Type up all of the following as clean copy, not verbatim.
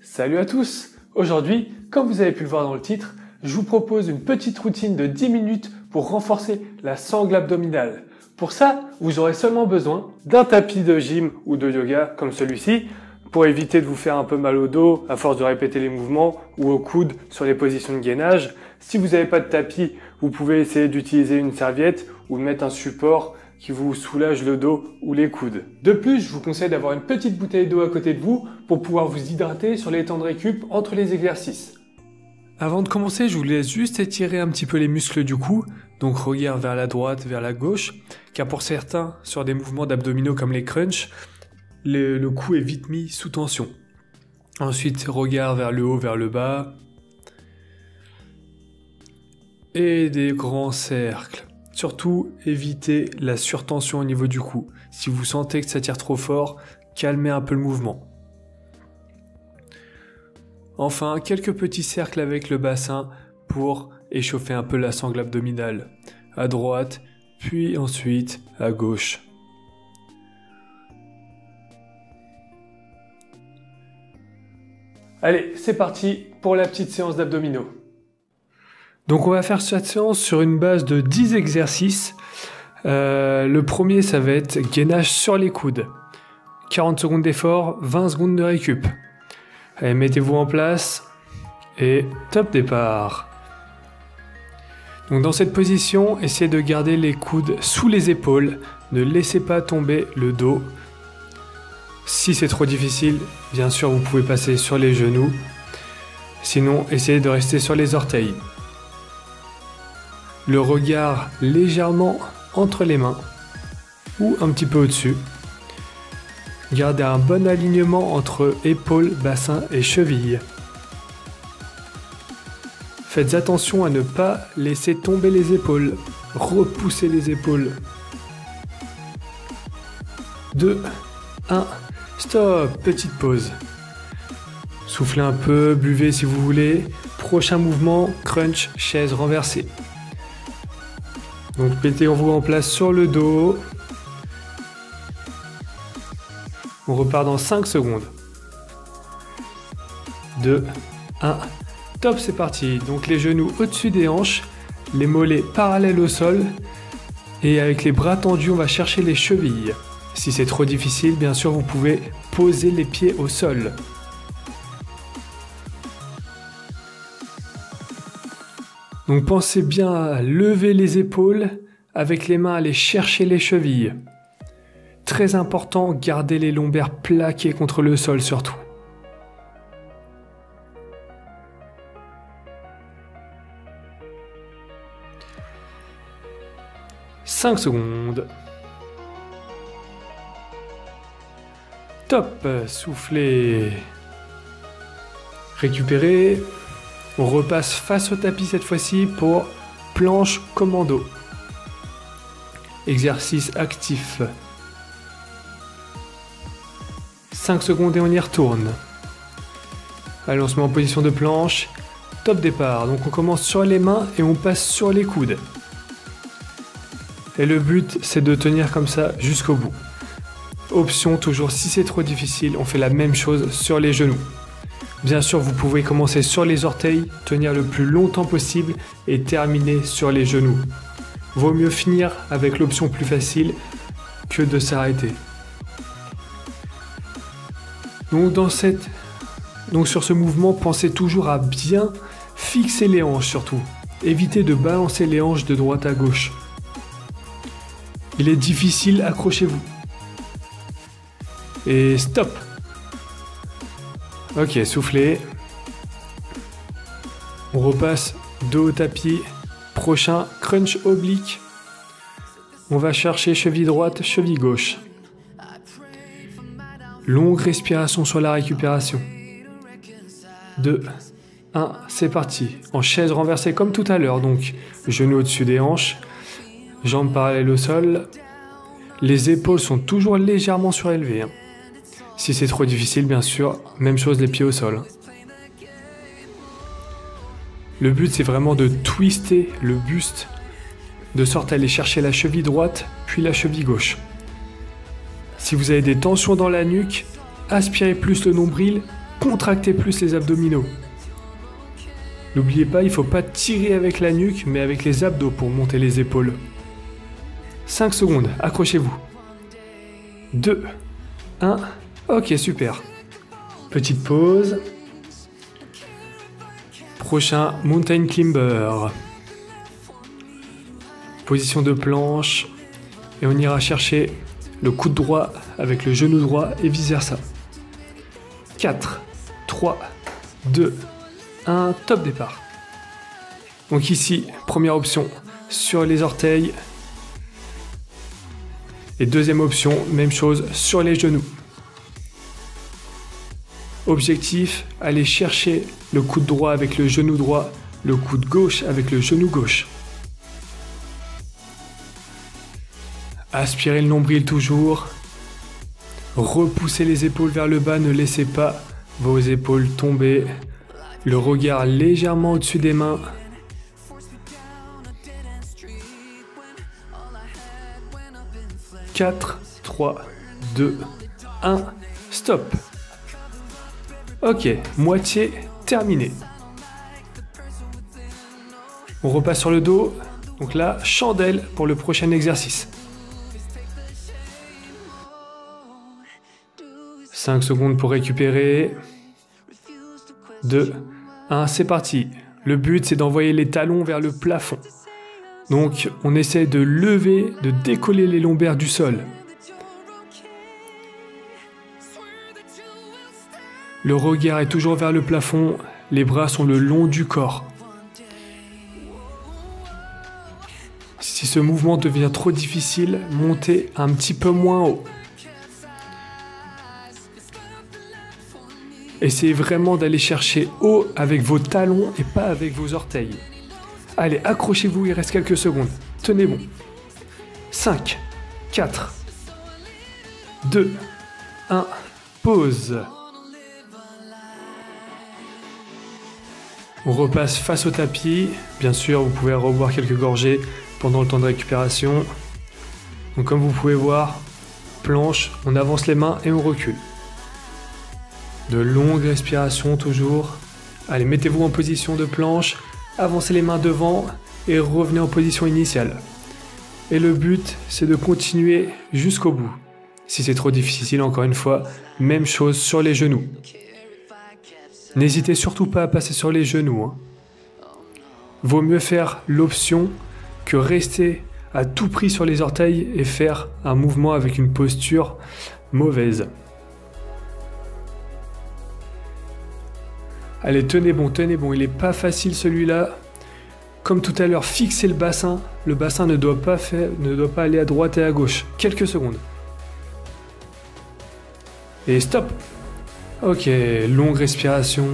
Salut à tous! Aujourd'hui, comme vous avez pu le voir dans le titre, je vous propose une petite routine de 10 minutes pour renforcer la sangle abdominale. Pour ça, vous aurez seulement besoin d'un tapis de gym ou de yoga comme celui-ci pour éviter de vous faire un peu mal au dos à force de répéter les mouvements ou au coude sur les positions de gainage. Si vous n'avez pas de tapis, vous pouvez essayer d'utiliser une serviette ou de mettre un support qui vous soulage le dos ou les coudes. De plus, je vous conseille d'avoir une petite bouteille d'eau à côté de vous pour pouvoir vous hydrater sur les temps de récup entre les exercices. Avant de commencer, je vous laisse juste étirer un petit peu les muscles du cou, donc regard vers la droite, vers la gauche, car pour certains, sur des mouvements d'abdominaux comme les crunchs, le cou est vite mis sous tension. Ensuite, regard vers le haut, vers le bas, et des grands cercles. Surtout, évitez la surtension au niveau du cou. Si vous sentez que ça tire trop fort, calmez un peu le mouvement. Enfin, quelques petits cercles avec le bassin pour échauffer un peu la sangle abdominale. À droite, puis ensuite à gauche. Allez, c'est parti pour la petite séance d'abdominaux. Donc on va faire cette séance sur une base de 10 exercices. Le premier, ça va être gainage sur les coudes. 40 secondes d'effort, 20 secondes de récup. Allez, mettez-vous en place et top départ. Donc dans cette position, essayez de garder les coudes sous les épaules. Ne laissez pas tomber le dos. Si c'est trop difficile, bien sûr, vous pouvez passer sur les genoux. Sinon, essayez de rester sur les orteils. Le regard légèrement entre les mains ou un petit peu au-dessus. Gardez un bon alignement entre épaules, bassin et chevilles. Faites attention à ne pas laisser tomber les épaules. Repoussez les épaules. 2, 1, stop, petite pause. Soufflez un peu, buvez si vous voulez. Prochain mouvement, crunch, chaise renversée. Donc mettez-vous en place sur le dos. On repart dans 5 secondes. 2, 1, top, c'est parti. Donc les genoux au-dessus des hanches, les mollets parallèles au sol. Et avec les bras tendus, on va chercher les chevilles. Si c'est trop difficile, bien sûr, vous pouvez poser les pieds au sol. Donc pensez bien à lever les épaules, avec les mains aller chercher les chevilles. Très important, gardez les lombaires plaqués contre le sol surtout. « 5 secondes. Top, soufflez. Récupérez. On repasse face au tapis cette fois-ci pour planche commando. Exercice actif. 5 secondes et on y retourne. Allez, on se met en position de planche. Top départ. Donc on commence sur les mains et on passe sur les coudes. Et le but, c'est de tenir comme ça jusqu'au bout. Option, toujours si c'est trop difficile, on fait la même chose sur les genoux. Bien sûr, vous pouvez commencer sur les orteils, tenir le plus longtemps possible et terminer sur les genoux. Vaut mieux finir avec l'option plus facile que de s'arrêter. Donc sur ce mouvement, pensez toujours à bien fixer les hanches surtout. Évitez de balancer les hanches de droite à gauche. Il est difficile, accrochez-vous. Et stop. Ok, soufflez. On repasse dos au tapis. Prochain crunch oblique. On va chercher cheville droite, cheville gauche. Longue respiration sur la récupération. 2, 1, c'est parti. En chaise renversée comme tout à l'heure, donc genoux au-dessus des hanches, jambes parallèles au sol. Les épaules sont toujours légèrement surélevées. Si c'est trop difficile, bien sûr, même chose les pieds au sol. Le but, c'est vraiment de twister le buste, de sorte à aller chercher la cheville droite, puis la cheville gauche. Si vous avez des tensions dans la nuque, aspirez plus le nombril, contracter plus les abdominaux. N'oubliez pas, il ne faut pas tirer avec la nuque, mais avec les abdos pour monter les épaules. 5 secondes, accrochez-vous. 2, 1, ok, super. Petite pause. Prochain mountain climber. Position de planche. Et on ira chercher le coude droit avec le genou droit et vice versa. 4, 3, 2, 1, top départ. Donc ici, première option, sur les orteils. Et deuxième option, même chose, sur les genoux. Objectif, aller chercher le coude droit avec le genou droit, le coude gauche avec le genou gauche. Aspirez le nombril toujours. Repoussez les épaules vers le bas, ne laissez pas vos épaules tomber. Le regard légèrement au-dessus des mains. « 4, 3, 2, 1, stop !» Ok, moitié terminée. On repasse sur le dos. Donc là, chandelle pour le prochain exercice. 5 secondes pour récupérer. 2, 1, c'est parti. Le but, c'est d'envoyer les talons vers le plafond. Donc, on essaie de lever, de décoller les lombaires du sol. Le regard est toujours vers le plafond, les bras sont le long du corps. Si ce mouvement devient trop difficile, montez un petit peu moins haut. Essayez vraiment d'aller chercher haut avec vos talons et pas avec vos orteils. Allez, accrochez-vous, il reste quelques secondes. Tenez bon. 5, 4, 2, 1, pause. On repasse face au tapis. Bien sûr, vous pouvez reboire quelques gorgées pendant le temps de récupération. Donc comme vous pouvez voir, planche, on avance les mains et on recule. De longues respirations toujours. Allez, mettez-vous en position de planche, avancez les mains devant et revenez en position initiale. Et le but, c'est de continuer jusqu'au bout. Si c'est trop difficile, encore une fois, même chose sur les genoux. N'hésitez surtout pas à passer sur les genoux. Hein. Vaut mieux faire l'option que rester à tout prix sur les orteils et faire un mouvement avec une posture mauvaise. Allez, tenez bon, il n'est pas facile celui-là. Comme tout à l'heure, fixez le bassin ne doit pas aller à droite et à gauche. Quelques secondes. Et stop. Ok, longue respiration.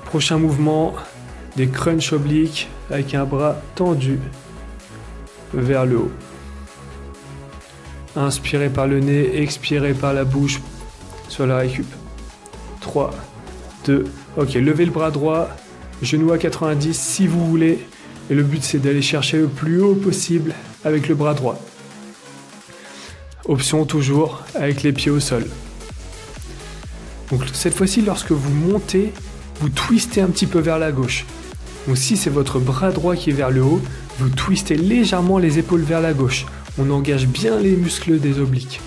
Prochain mouvement, des crunchs obliques avec un bras tendu vers le haut. Inspirez par le nez, expirez par la bouche sur la récup. 3, 2, ok, levez le bras droit, genou à 90 si vous voulez. Et le but c'est d'aller chercher le plus haut possible avec le bras droit. Option toujours avec les pieds au sol. Donc cette fois-ci, lorsque vous montez, vous twistez un petit peu vers la gauche. Donc si c'est votre bras droit qui est vers le haut, vous twistez légèrement les épaules vers la gauche. On engage bien les muscles des obliques.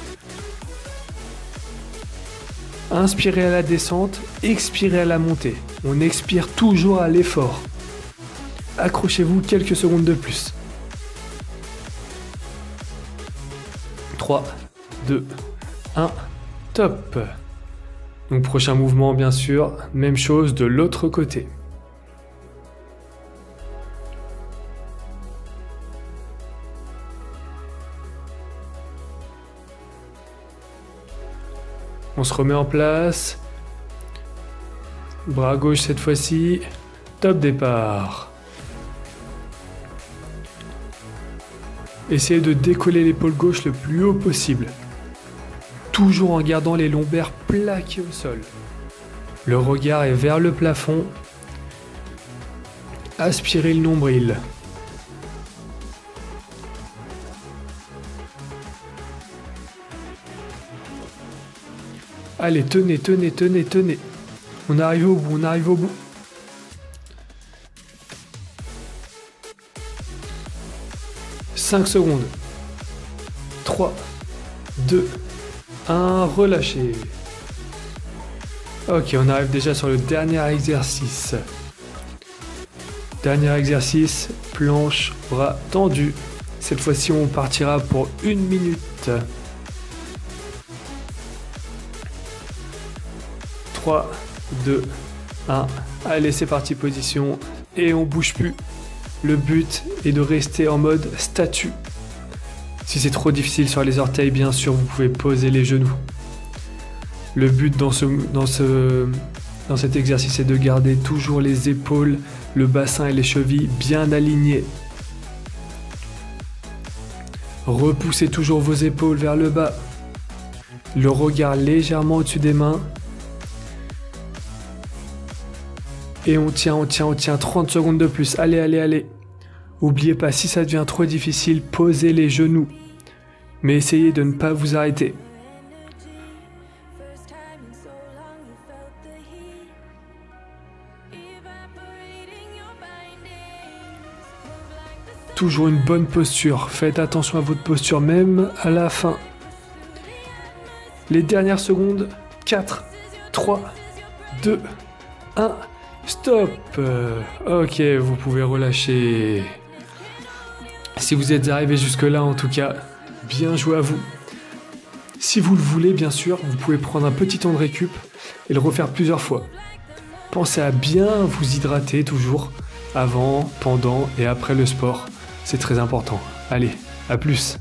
Inspirez à la descente, expirez à la montée. On expire toujours à l'effort. Accrochez-vous quelques secondes de plus. 3, 2, 1, top. Donc prochain mouvement bien sûr, même chose de l'autre côté. On se remet en place. Bras gauche cette fois-ci. Top départ. Essayez de décoller l'épaule gauche le plus haut possible. Toujours en gardant les lombaires plaqués au sol. Le regard est vers le plafond. Aspirez le nombril. Allez, tenez, tenez, tenez, tenez. On arrive au bout, on arrive au bout. « 5 secondes. 3, 2, 1, relâchez. Ok, on arrive déjà sur le dernier exercice. Dernier exercice, planche, bras tendus. Cette fois-ci, on partira pour 1 minute. 3, 2, 1. Allez, c'est parti, position. Et on bouge plus. Le but est de rester en mode statue. Si c'est trop difficile sur les orteils, bien sûr, vous pouvez poser les genoux. Le but dans cet exercice est de garder toujours les épaules, le bassin et les chevilles bien alignés. Repoussez toujours vos épaules vers le bas. Le regard légèrement au-dessus des mains. Et on tient 30 secondes de plus. Allez, allez, allez. N'oubliez pas, si ça devient trop difficile, posez les genoux. Mais essayez de ne pas vous arrêter. Toujours une bonne posture. Faites attention à votre posture, même à la fin. Les dernières secondes. 4, 3, 2, 1... Stop. Ok, vous pouvez relâcher. Si vous êtes arrivé jusque-là, en tout cas, bien joué à vous. Si vous le voulez, bien sûr, vous pouvez prendre un petit temps de récup et le refaire plusieurs fois. Pensez à bien vous hydrater toujours, avant, pendant et après le sport. C'est très important. Allez, à plus.